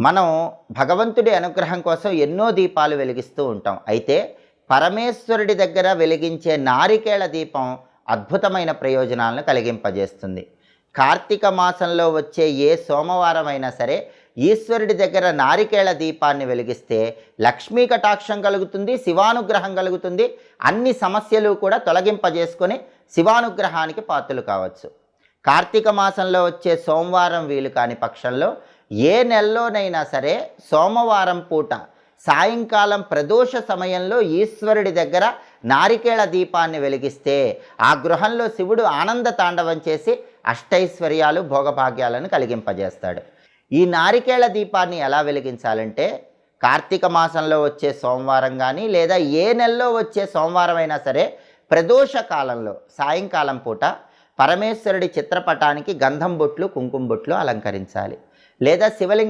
మనం భగవంతుడి అనుగ్రహం కోసం ఎన్నో దీపాలు వెలిగిస్తూ ఉంటాం. అయితే పరమేశ్వరుడి దగ్గర వెలిగించే నారికేళ దీపం అద్భుతమైన ప్రయోజనాలను కలిగింపజేస్తుంది. కార్తీక మాసంలో వచ్చే ఏ సోమవారమైనా సరే ఈశ్వరుడి దగ్గర నారికేళ దీపాన్ని వెలిగిస్తే లక్ష్మీ కటాక్షం కలుగుతుంది, శివానుగ్రహం కలుగుతుంది. అన్ని సమస్యలు కూడా తొలగింపజేసుకొని శివానుగ్రహానికి పాత్రలు కావచ్చు. కార్తీక మాసంలో వచ్చే సోమవారం వీలు కాని పక్షంలో ఏ నెలలోనైనా సరే సోమవారం పూట సాయంకాలం ప్రదోష సమయంలో ఈశ్వరుడి దగ్గర నారికేళ దీపాన్ని వెలిగిస్తే ఆ గృహంలో శివుడు ఆనంద తాండవం చేసి అష్టైశ్వర్యాలు భోగభాగ్యాలను కలిగింపజేస్తాడు. ఈ నారికేళ దీపాన్ని ఎలా వెలిగించాలంటే కార్తీక మాసంలో వచ్చే సోమవారం కానీ లేదా ఏ నెలలో వచ్చే సోమవారం అయినా సరే ప్రదోష కాలంలో సాయంకాలం పూట పరమేశ్వరుడి చిత్రపటానికి గంధం బొట్లు కుంకుమ బొట్లు అలంకరించాలి. లేదా శివలింగం